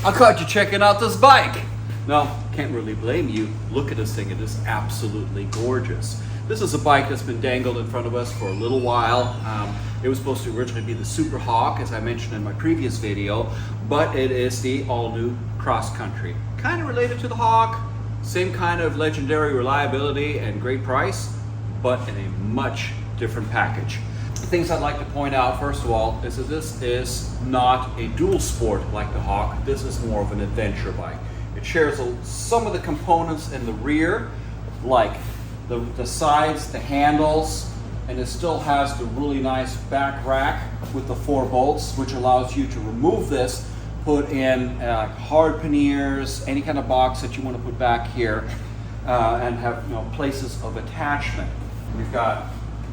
I caught you checking out this bike. Now, can't really blame you. Look at this thing, it is absolutely gorgeous. This is a bike that's been dangled in front of us for a little while. It was supposed to originally be the Super Hawk, as I mentioned in my previous video, but it is the all-new Cross Country. Kind of related to the Hawk, same kind of legendary reliability and great price, but in a much different package. The things I'd like to point out, first of all, is that this is not a dual sport like the Hawk. This is more of an adventure bike. It shares some of the components in the rear, like the sides, the handles, and it still has the really nice back rack with the 4 bolts, which allows you to remove this, put in hard panniers, any kind of box that you want to put back here, and have places of attachment. We've got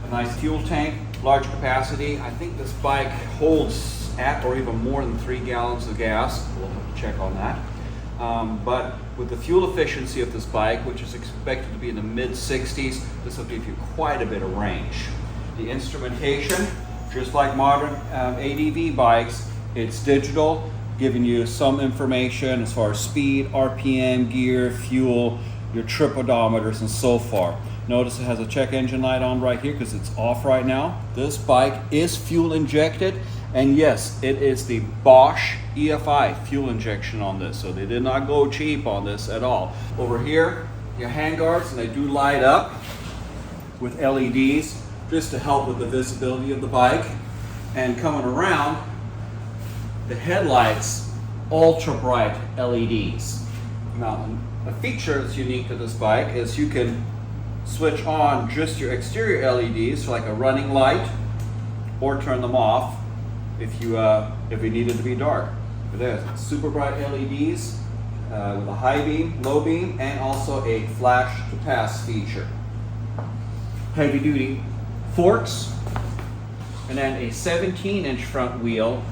a nice fuel tank, large capacity. I think this bike holds at or even more than 3 gallons of gas. We'll have to check on that. But with the fuel efficiency of this bike, which is expected to be in the mid-60s, this will give you quite a bit of range. The instrumentation, just like modern ADV bikes, it's digital, giving you some information as far as speed, RPM, gear, fuel, your trip odometers, and so forth. Notice it has a check engine light on right here because it's off right now. This bike is fuel injected, and yes, it is the Bosch EFI fuel injection on this, so they did not go cheap on this at all. Over here, your handguards, and they do light up with LEDs just to help with the visibility of the bike. And coming around, the headlights, ultra bright LEDs. Now, a feature that's unique to this bike is you can switch on just your exterior LEDs, so like a running light, or turn them off if you need it to be dark. But there's super bright LEDs with a high beam, low beam, and also a flash to pass feature. Heavy duty forks, and then a 17-inch front wheel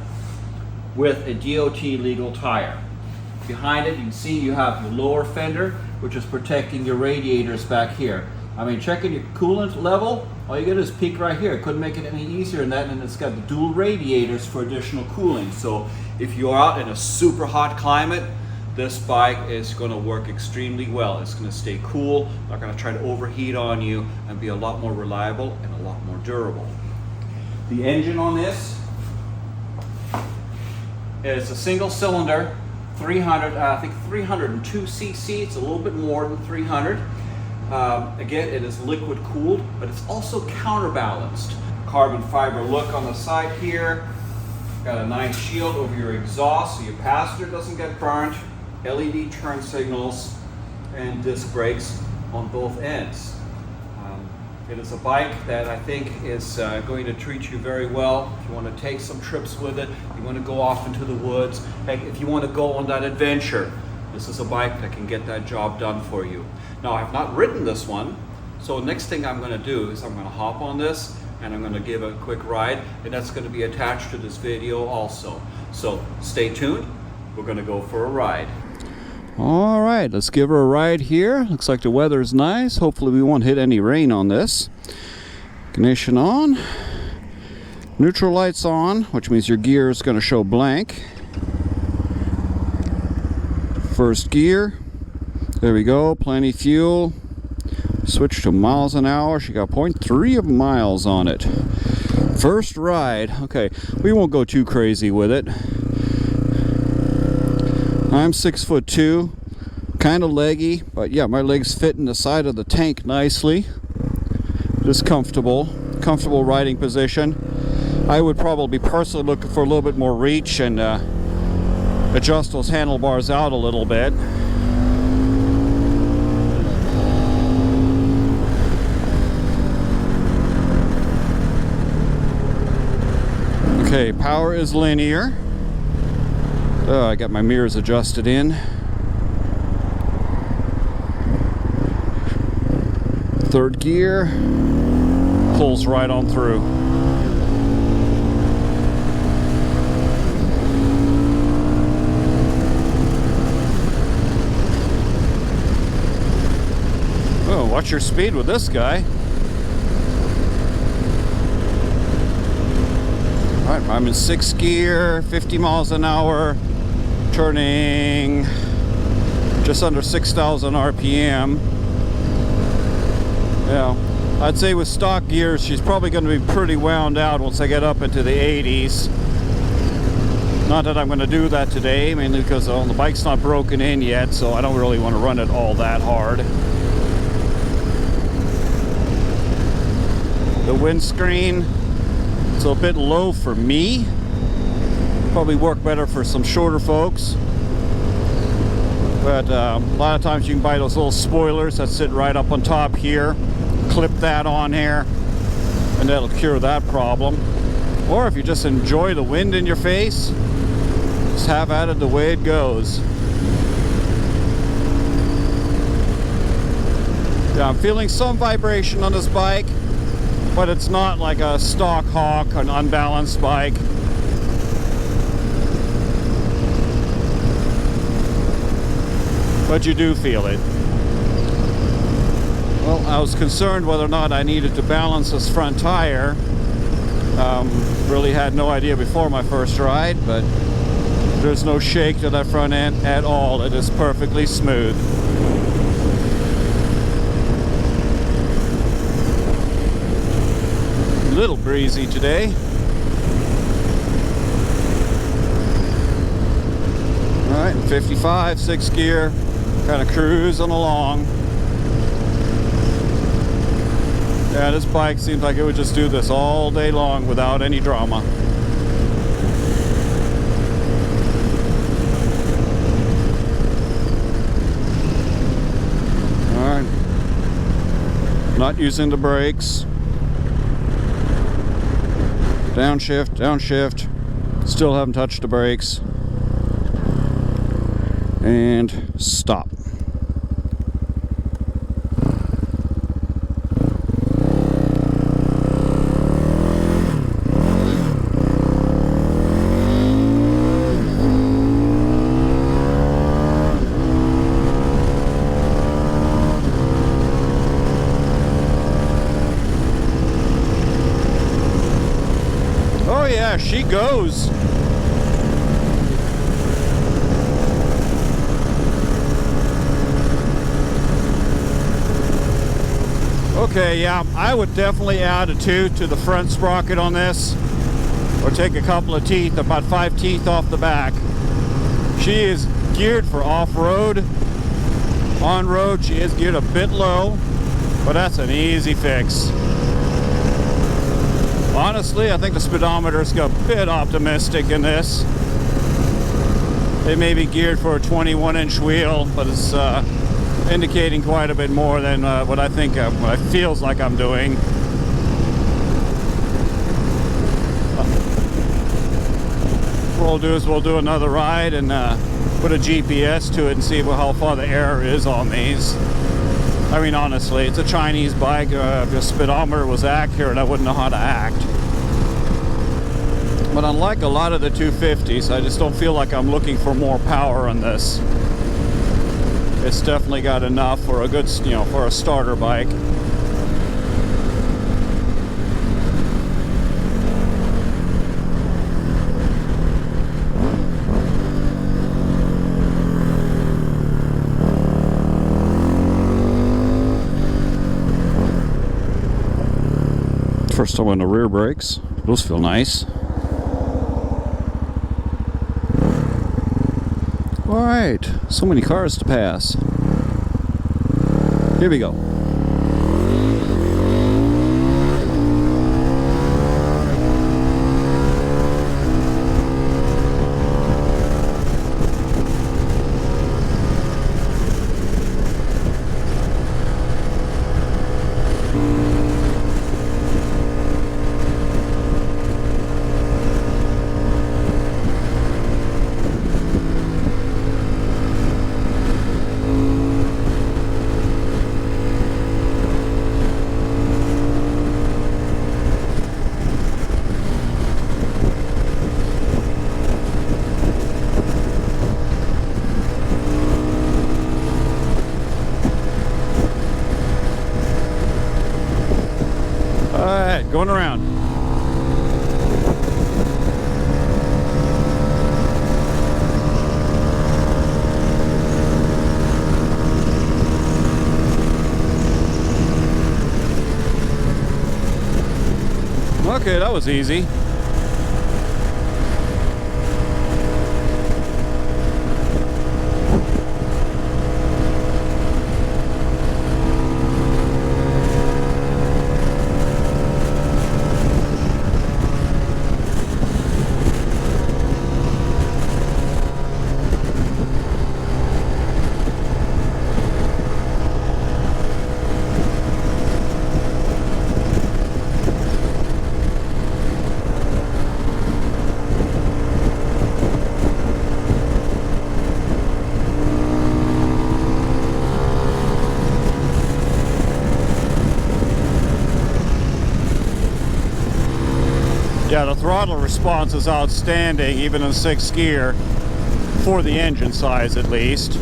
with a DOT legal tire. Behind it, you can see you have your lower fender, which is protecting your radiators back here. I mean, checking your coolant level, all you get is peak right here. Couldn't make it any easier than that, and it's got the dual radiators for additional cooling. So if you're out in a super hot climate, this bike is going to work extremely well. It's going to stay cool, not going to try to overheat on you, and be a lot more reliable and a lot more durable. The engine on this is a single cylinder, 302 cc. It's a little bit more than 300. Again, it is liquid cooled, but it's also counterbalanced. Carbon fiber look on the side here. Got a nice shield over your exhaust so your passenger doesn't get burnt. LED turn signals and disc brakes on both ends. It is a bike that I think is going to treat you very well. If you want to take some trips with it, you want to go off into the woods, heck, if you want to go on that adventure, this is a bike that can get that job done for you. Now, I've not ridden this one, so next thing I'm going to do is I'm going to hop on this and I'm going to give a quick ride, and that's going to be attached to this video also. So stay tuned. We're going to go for a ride. All right, let's give her a ride here. Looks like the weather is nice. Hopefully we won't hit any rain on this. Ignition on. Neutral lights on, which means your gear is going to show blank. First gear. There we go, plenty fuel. Switch to miles an hour. She got 0.3 of miles on it. First ride. Okay, we won't go too crazy with it. I'm 6'2", kind of leggy, but yeah, my legs fit in the side of the tank nicely. Just comfortable riding position. I would probably personally look for a little bit more reach and adjust those handlebars out a little bit. Okay, power is linear. I got my mirrors adjusted in. Third gear, pulls right on through. Oh, watch your speed with this guy. All right, I'm in 6th gear, 50 miles an hour. turning just under 6,000 RPM. Yeah, I'd say with stock gears, she's probably going to be pretty wound out once I get up into the 80s. Not that I'm going to do that today, mainly because the bike's not broken in yet, so I don't really want to run it all that hard. The windscreen, it's a bit low for me. Probably work better for some shorter folks. But a lot of times you can buy those little spoilers that sit right up on top here. Clip that on here, and that'll cure that problem. Or if you just enjoy the wind in your face, just have at it the way it goes. Yeah, I'm feeling some vibration on this bike, but it's not like a stock hawk, an unbalanced bike. But you do feel it. Well, I was concerned whether or not I needed to balance this front tire. Really had no idea before my first ride, but there's no shake to that front end at all. It is perfectly smooth. A little breezy today. All right, 55, 6 gear, kind of cruising along. Yeah, this bike seems like it would just do this all day long without any drama. Alright. Not using the brakes. Downshift, downshift. Still haven't touched the brakes. And stop. Oh yeah, she goes. Okay, yeah, I would definitely add a tooth to the front sprocket on this, or take a couple of teeth, about 5 teeth off the back. She is geared for off-road. On-road, she is geared a bit low, but that's an easy fix. Honestly, I think the speedometer's got a bit optimistic in this. It may be geared for a 21-inch wheel, but it's indicating quite a bit more than what I think, what it feels like I'm doing. What we'll do is we'll do another ride and put a GPS to it and see how far the error is on these. I mean, honestly, it's a Chinese bike. If the speedometer was accurate, I wouldn't know how to act. But unlike a lot of the 250s, I just don't feel like I'm looking for more power on this. It's definitely got enough for a good, for a starter bike. First time on the rear brakes. Those feel nice. Alright, so many cars to pass. Here we go. Alright, going around. Okay, that was easy. Yeah, the throttle response is outstanding, even in 6th gear, for the engine size at least.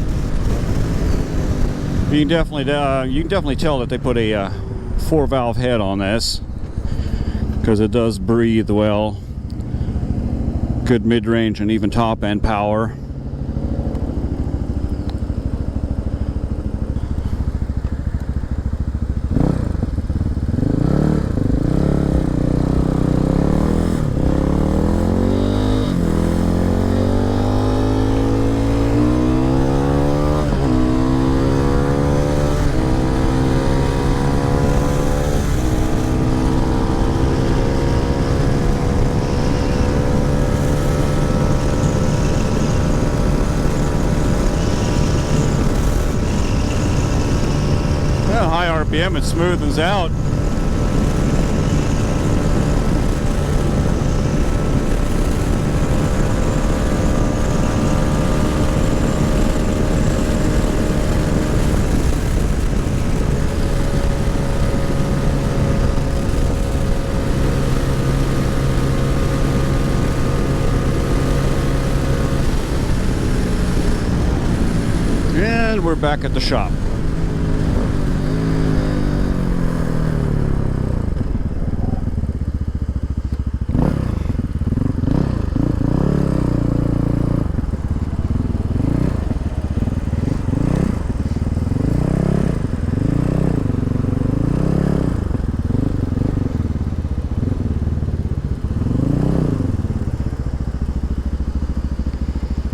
You can definitely tell that they put a 4-valve head on this, because it does breathe well. Good mid-range and even top-end power. High RPM, it smoothens out. And we're back at the shop.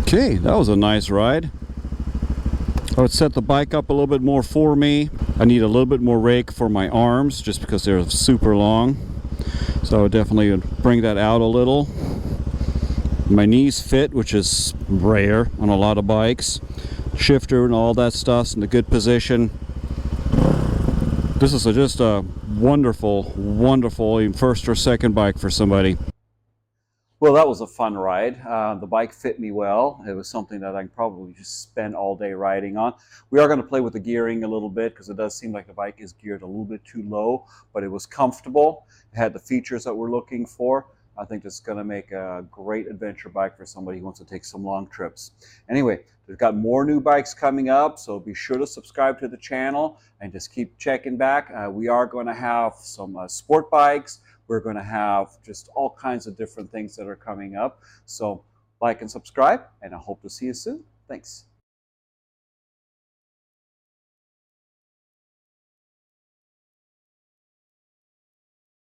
Okay, that was a nice ride. I would set the bike up a little bit more for me. I need a little bit more rake for my arms just because they're super long. So I would definitely bring that out a little. My knees fit, which is rare on a lot of bikes. Shifter and all that stuff's in a good position. This is just a wonderful, wonderful first or second bike for somebody. Well, that was a fun ride. The bike fit me well. It was something that I can probably just spend all day riding on. We are going to play with the gearing a little bit because it does seem like the bike is geared a little bit too low, but it was comfortable. It had the features that we're looking for. I think it's going to make a great adventure bike for somebody who wants to take some long trips. Anyway, we've got more new bikes coming up, so be sure to subscribe to the channel and just keep checking back. We are going to have some sport bikes. We're going to have just all kinds of different things that are coming up. So like and subscribe, and I hope to see you soon. Thanks.